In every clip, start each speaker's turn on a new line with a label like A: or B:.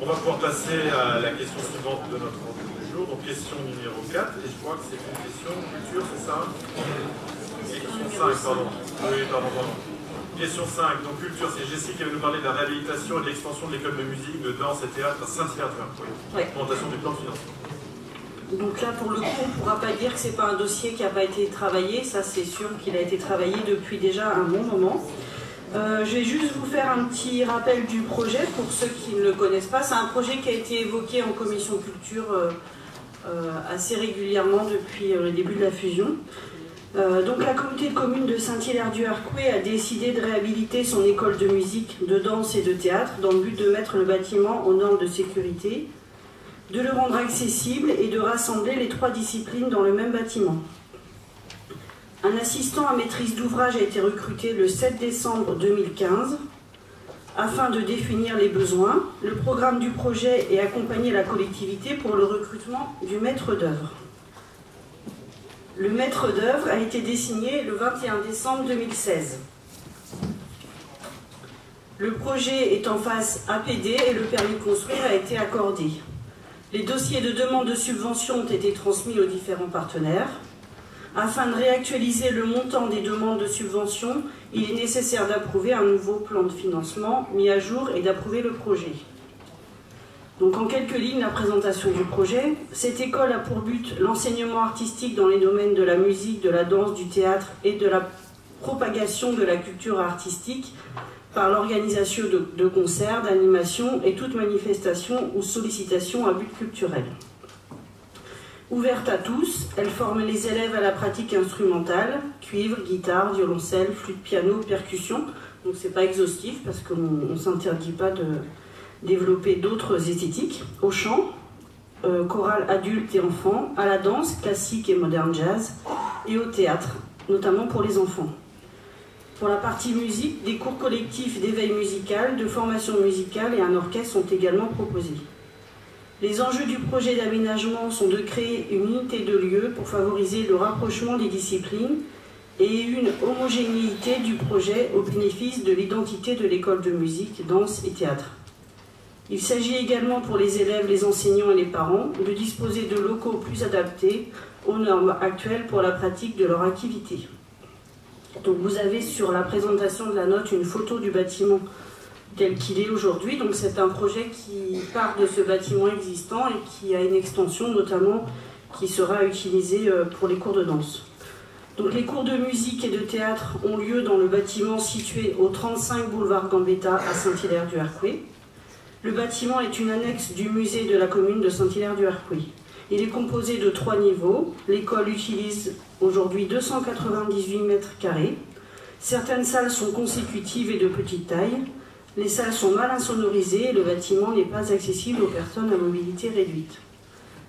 A: On va pouvoir passer à la question suivante de notre ordre du jour, donc question numéro 4, et je crois que c'est une question culture, c'est ça? Question 5, pardon. Oui, pardon. Question 5, donc culture, c'est Jessie qui va nous parler de la réhabilitation et de l'extension de l'école de musique, de danse et théâtre à Saint-Hilaire-du-Harcouët.
B: Ouais.
A: Présentation du plan de financement.
B: Donc là, pour le coup, on ne pourra pas dire que ce n'est pas un dossier qui n'a pas été travaillé, ça c'est sûr qu'il a été travaillé depuis déjà un bon moment. Je vais juste vous faire un petit rappel du projet pour ceux qui ne le connaissent pas. C'est un projet qui a été évoqué en commission culture assez régulièrement depuis le début de la fusion. Donc la communauté de communes de Saint-Hilaire-du-Harcouët a décidé de réhabiliter son école de musique, de danse et de théâtre dans le but de mettre le bâtiment aux normes de sécurité, de le rendre accessible et de rassembler les 3 disciplines dans le même bâtiment. Un assistant à maîtrise d'ouvrage a été recruté le 7 décembre 2015 afin de définir les besoins, le programme du projet et accompagner la collectivité pour le recrutement du maître d'œuvre. Le maître d'œuvre a été désigné le 21 décembre 2016. Le projet est en phase APD et le permis de construire a été accordé. Les dossiers de demande de subvention ont été transmis aux différents partenaires. Afin de réactualiser le montant des demandes de subvention, il est nécessaire d'approuver un nouveau plan de financement mis à jour et d'approuver le projet. Donc en quelques lignes, la présentation du projet. Cette école a pour but l'enseignement artistique dans les domaines de la musique, de la danse, du théâtre et de la propagation de la culture artistique par l'organisation de concerts, d'animations et toute manifestation ou sollicitation à but culturel. Ouverte à tous, elle forme les élèves à la pratique instrumentale, cuivre, guitare, violoncelle, flûte, piano, percussion. Donc c'est pas exhaustif parce qu'on ne s'interdit pas de développer d'autres esthétiques. Au chant, chorale adulte et enfants, à la danse, classique et moderne jazz, et au théâtre, notamment pour les enfants. Pour la partie musique, des cours collectifs d'éveil musical, de formation musicale et un orchestre sont également proposés. Les enjeux du projet d'aménagement sont de créer une unité de lieu pour favoriser le rapprochement des disciplines et une homogénéité du projet au bénéfice de l'identité de l'école de musique, danse et théâtre. Il s'agit également pour les élèves, les enseignants et les parents de disposer de locaux plus adaptés aux normes actuelles pour la pratique de leur activité. Donc vous avez sur la présentation de la note une photo du bâtiment tel qu'il est aujourd'hui. Donc c'est un projet qui part de ce bâtiment existant et qui a une extension notamment qui sera utilisée pour les cours de danse. Donc les cours de musique et de théâtre ont lieu dans le bâtiment situé au 35 boulevard Gambetta à Saint-Hilaire-du-Harcouët. Le bâtiment est une annexe du musée de la commune de Saint-Hilaire-du-Harcouët. Il est composé de 3 niveaux. L'école utilise aujourd'hui 298 mètres carrés. Certaines salles sont consécutives et de petite taille. Les salles sont mal insonorisées et le bâtiment n'est pas accessible aux personnes à mobilité réduite.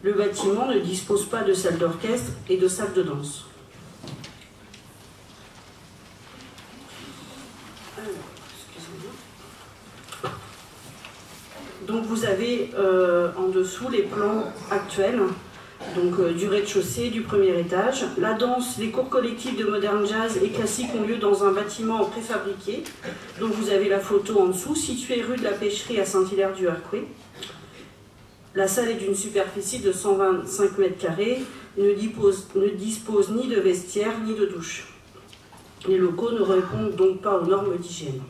B: Le bâtiment ne dispose pas de salle d'orchestre et de salle de danse. Donc vous avez en dessous les plans actuels, donc du rez-de-chaussée, du premier étage. La danse, les cours collectifs de moderne jazz et classique ont lieu dans un bâtiment préfabriqué. Donc vous avez la photo en dessous, située rue de la Pêcherie à Saint-Hilaire-du-Harcouët. La salle est d'une superficie de 125 mètres carrés, ne dispose ni de vestiaire ni de douche. Les locaux ne répondent donc pas aux normes d'hygiène.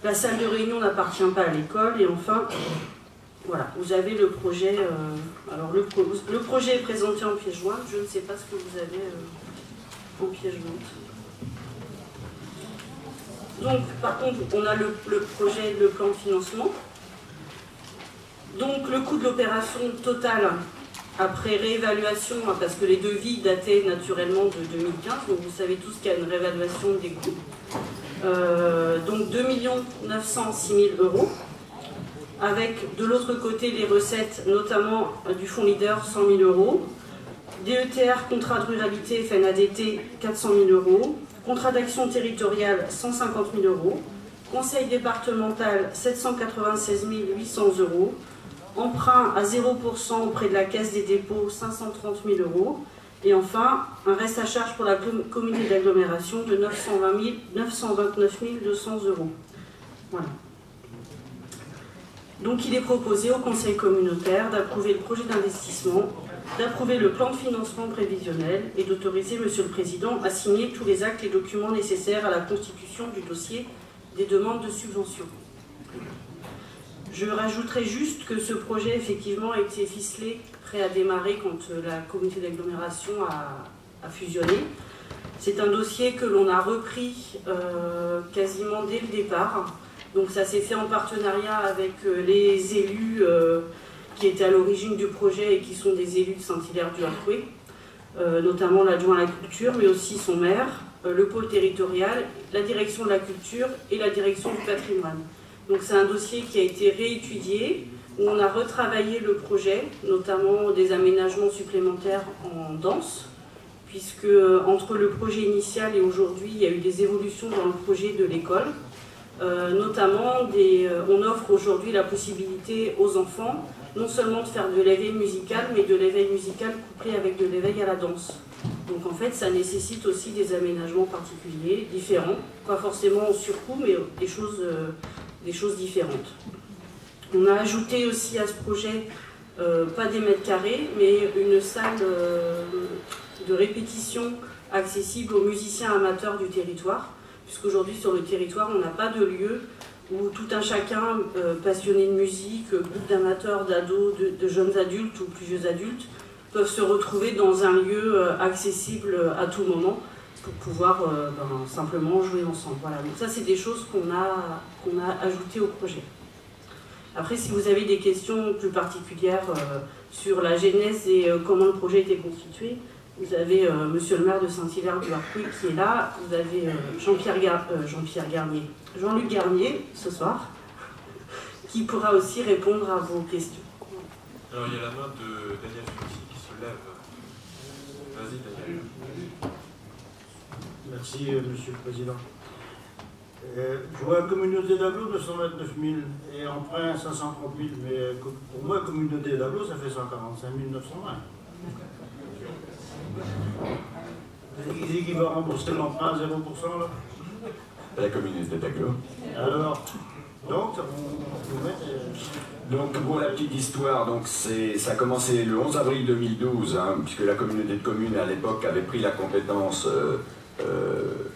B: La salle de réunion n'appartient pas à l'école. Et enfin, voilà, vous avez le projet. Alors le projet est présenté en pièce jointe. Je ne sais pas ce que vous avez en pièce jointe. Donc, par contre, on a le projet, le plan de financement. Donc, le coût de l'opération totale, après réévaluation, parce que les devis dataient naturellement de 2015, donc vous savez tous qu'il y a une réévaluation des coûts. Donc 2 906 000 €, avec de l'autre côté les recettes, notamment du fonds leader, 100 000 €, DETR, contrat de ruralité, FNADT, 400 000 €, contrat d'action territoriale, 150 000 €, conseil départemental, 796 800 €, emprunt à 0% auprès de la Caisse des dépôts, 530 000 €, et enfin, un reste à charge pour la communauté d'agglomération de 929 200 €. Voilà. Donc il est proposé au Conseil communautaire d'approuver le projet d'investissement, d'approuver le plan de financement prévisionnel et d'autoriser Monsieur le Président à signer tous les actes et documents nécessaires à la constitution du dossier des demandes de subvention. Je rajouterai juste que ce projet effectivement a été ficelé, prêt à démarrer quand la communauté d'agglomération a fusionné. C'est un dossier que l'on a repris quasiment dès le départ. Donc ça s'est fait en partenariat avec les élus qui étaient à l'origine du projet et qui sont des élus de Saint-Hilaire-du-Harcouët, notamment l'adjoint à la culture, mais aussi son maire, le pôle territorial, la direction de la culture et la direction du patrimoine. Donc c'est un dossier qui a été réétudié, où on a retravaillé le projet, notamment des aménagements supplémentaires en danse, puisque entre le projet initial et aujourd'hui, il y a eu des évolutions dans le projet de l'école. Notamment, on offre aujourd'hui la possibilité aux enfants non seulement de faire de l'éveil musical, mais de l'éveil musical couplé avec de l'éveil à la danse. Donc en fait, ça nécessite aussi des aménagements particuliers, différents, pas forcément en surcoût, mais des choses différentes. On a ajouté aussi à ce projet, pas des mètres carrés, mais une salle de répétition accessible aux musiciens amateurs du territoire, puisqu'aujourd'hui sur le territoire, on n'a pas de lieu où tout un chacun passionné de musique, groupe d'amateurs, d'ados, de jeunes adultes ou plus vieux adultes, peuvent se retrouver dans un lieu accessible à tout moment pour pouvoir simplement jouer ensemble. Voilà. Donc ça, c'est des choses qu'on a ajoutées au projet. Après, si vous avez des questions plus particulières sur la genèse et comment le projet était constitué, vous avez Monsieur le maire de Saint-Hilaire-du-Harcouët qui est là, vous avez Jean-Luc Garnier ce soir, qui pourra aussi répondre à vos questions.
A: Alors il y a la main de Daniel Fuxi qui se lève. Vas-y Daniel.
C: Merci Monsieur le Président. Je vois communauté d'agglo de 129 000 et emprunt 530 000, mais pour moi communauté d'agglo ça fait 145 920. Qui c'est qui va rembourser l'emprunt à 0% là?
D: La communauté d'agglo.
C: Alors, donc, on peut mettre...
D: Donc pour la petite histoire, donc ça a commencé le 11 avril 2012, hein, puisque la communauté de communes à l'époque avait pris la compétence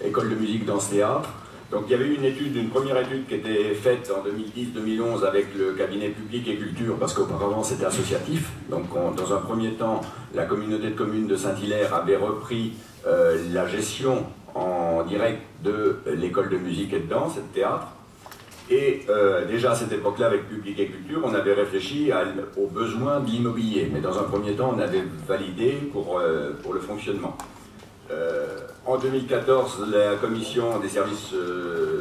D: école de musique, danse, théâtre. Donc il y avait une première étude qui était faite en 2010-2011 avec le cabinet public et culture, parce qu'auparavant c'était associatif. Donc dans un premier temps, la communauté de communes de Saint-Hilaire avait repris la gestion en direct de l'école de musique et de danse et de théâtre. Et déjà à cette époque-là, avec Public et Culture, on avait réfléchi aux besoins de l'immobilier. Mais dans un premier temps, on avait validé pour le fonctionnement. En 2014, la commission des services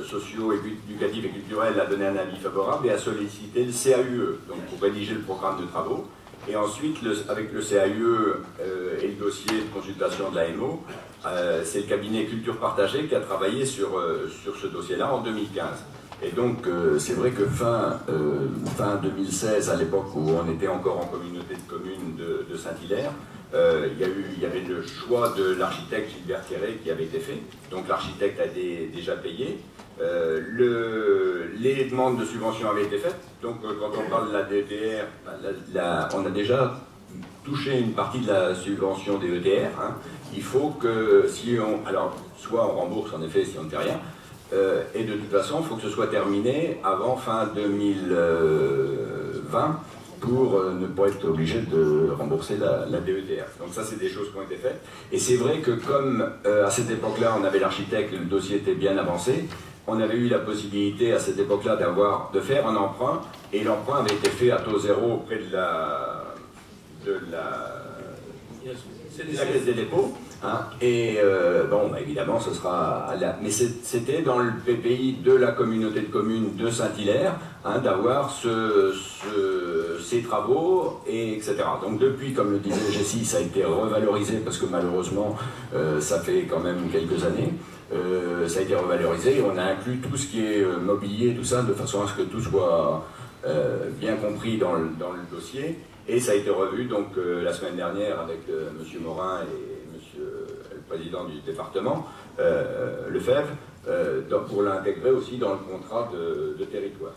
D: sociaux, éducatifs et culturels a donné un avis favorable et a sollicité le CAUE donc pour rédiger le programme de travaux. Et ensuite, avec le CAUE et le dossier de consultation de l'AMO, c'est le cabinet Culture Partagée qui a travaillé sur ce dossier-là en 2015. Et donc, c'est vrai que fin 2016, à l'époque où on était encore en communauté de communes de Saint-Hilaire, il y avait le choix de l'architecte Gilbert Thierry qui avait été fait. Donc l'architecte a déjà payé. Les demandes de subvention avaient été faites. Donc quand on parle de la DETR, on a déjà touché une partie de la subvention des ETR. Hein. Il faut que soit on rembourse en effet si on ne fait rien, et de toute façon il faut que ce soit terminé avant fin 2020 pour ne pas être obligé de rembourser la DETR. Donc ça, c'est des choses qui ont été faites. Et c'est vrai que comme à cette époque-là, on avait l'architecte, le dossier était bien avancé, on avait eu la possibilité à cette époque-là de faire un emprunt, et l'emprunt avait été fait à taux zéro auprès de la caisse des dépôts. Hein, et bon, évidemment, ce sera... Mais c'était dans le PPI de la communauté de communes de Saint-Hilaire, hein, d'avoir ces travaux, et etc. Donc depuis, comme le disait Jessie, ça a été revalorisé, parce que malheureusement, ça fait quand même quelques années, ça a été revalorisé, et on a inclus tout ce qui est mobilier, tout ça, de façon à ce que tout soit bien compris dans le dossier. Et ça a été revu donc la semaine dernière avec M. Morin et le président du département, Lefebvre, pour l'intégrer aussi dans le contrat de territoire.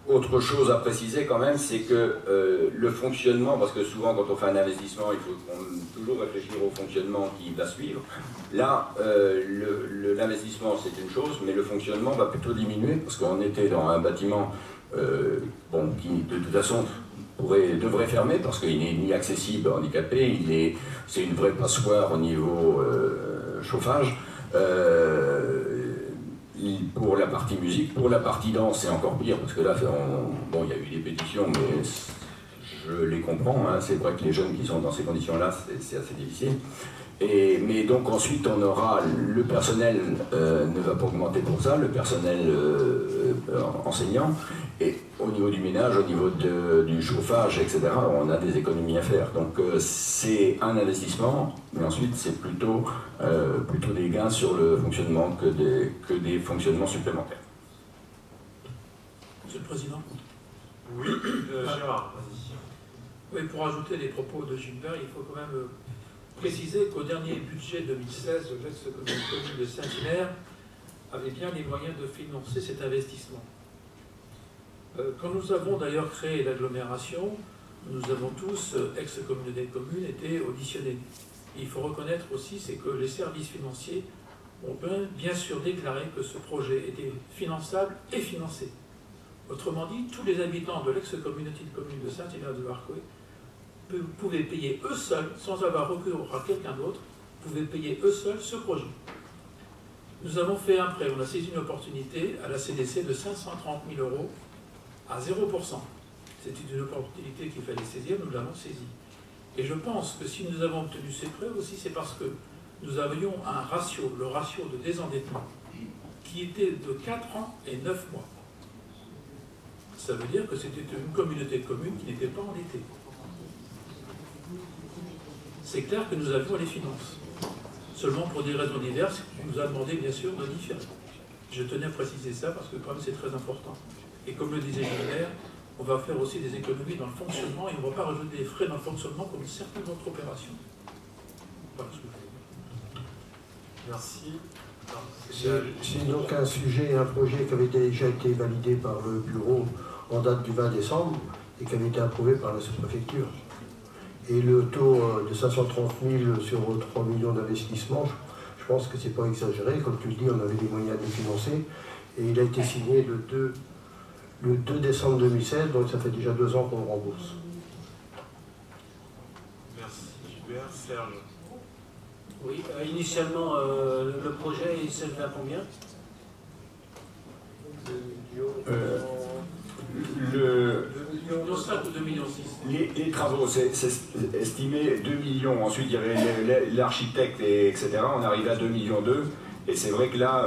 D: Autre chose à préciser quand même, c'est que le fonctionnement, parce que souvent quand on fait un investissement, il faut toujours réfléchir au fonctionnement qui va suivre. Là, l'investissement c'est une chose, mais le fonctionnement va plutôt diminuer, parce qu'on était dans un bâtiment qui de toute façon devrait fermer, parce qu'il n'est ni accessible handicapé, c'est une vraie passoire au niveau chauffage. Pour la partie musique, pour la partie danse, c'est encore pire, parce que là, il y a eu des pétitions, mais je les comprends, hein, c'est vrai que les jeunes qui sont dans ces conditions-là, c'est assez difficile. Mais donc ensuite, on aura, le personnel ne va pas augmenter pour ça, le personnel enseignant, et au niveau du ménage, au niveau du chauffage, etc., on a des économies à faire. Donc c'est un investissement, mais ensuite c'est plutôt des gains sur le fonctionnement que des fonctionnements supplémentaires.
E: Monsieur le Président.
A: Oui, Gérard, vas-y.
E: Oui, pour ajouter les propos de Gilbert, il faut quand même préciser qu'au dernier budget 2016, l'ex-commune de Saint-Hilaire avait bien les moyens de financer cet investissement. Quand nous avons d'ailleurs créé l'agglomération, nous avons tous, ex-communauté de communes, été auditionnés. Et il faut reconnaître aussi, c'est que les services financiers ont bien sûr déclaré que ce projet était finançable et financé. Autrement dit, tous les habitants de l'ex-communauté de communes de Saint-Hilaire-de-Varcouët pouvaient payer eux seuls, sans avoir recours à quelqu'un d'autre, pouvaient payer eux seuls ce projet. Nous avons fait un prêt, on a saisi une opportunité à la CDC de 530 000 € à 0%. C'était une opportunité qu'il fallait saisir, nous l'avons saisie. Et je pense que si nous avons obtenu ces prêts aussi, c'est parce que nous avions un ratio, le ratio de désendettement, qui était de 4 ans et 9 mois. Ça veut dire que c'était une communauté de communes qui n'était pas endettée. C'est clair que nous avions les finances. Seulement pour des raisons diverses, on nous a demandé bien sûr de différer. Je tenais à préciser ça parce que quand même c'est très important. Et comme le disait Gilbert, on va faire aussi des économies dans le fonctionnement et on ne va pas rajouter des frais dans le fonctionnement comme certaines autres opérations. Voilà ce que je veux dire.
A: Merci.
F: C'est donc un sujet, un projet qui avait déjà été validé par le bureau en date du 20 décembre et qui avait été approuvé par la sous-préfecture. Et le taux de 530 000 sur 3 millions d'investissements, je pense que c'est pas exagéré. Comme tu le dis, on avait les moyens de les financer. Et il a été signé le 2 décembre 2016, donc ça fait déjà 2 ans qu'on le rembourse.
A: Merci Gilbert. Serge.
G: Oui, initialement, le projet il s'élevait à combien?
D: Les travaux, c'est estimé 2 millions. Ensuite, il y avait l'architecte, etc. On arrivait à 2,2 millions. Et c'est vrai que là,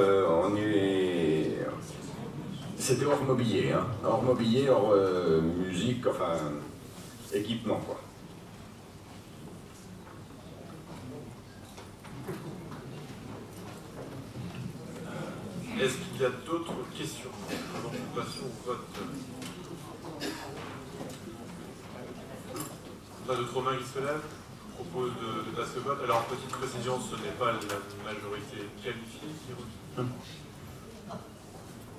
D: c'était hors mobilier. Hein. Hors mobilier, hors musique, enfin, équipement, quoi.
A: Est-ce qu'il y a d'autres questions avant que nous passions au vote? Pas d'autres mains qui se lèvent? Je propose de passer au vote. Alors, petite précision, ce n'est pas la majorité qualifiée qui vote.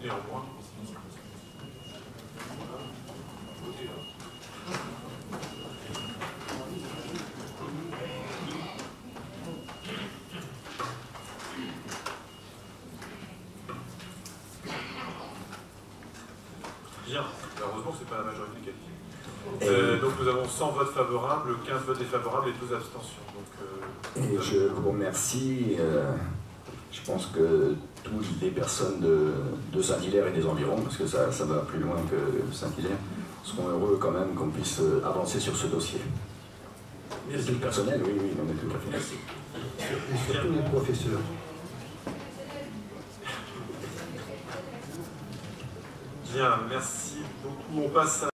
A: Néanmoins. Votez là. Bien, heureusement que ce n'est pas la majorité qualifiée. Donc nous avons 100 votes favorables, 15 votes défavorables et 12 abstentions. Donc,
D: et je vous remercie. Je pense que toutes les personnes de Saint-Hilaire et des environs, parce que ça va plus loin que Saint-Hilaire, seront heureux quand même qu'on puisse avancer sur ce dossier.
E: Merci.
D: Et tout le personnel, oui, on est tout à fait.
E: Merci.
F: Et surtout les professeurs.
A: bien, merci beaucoup. On passe à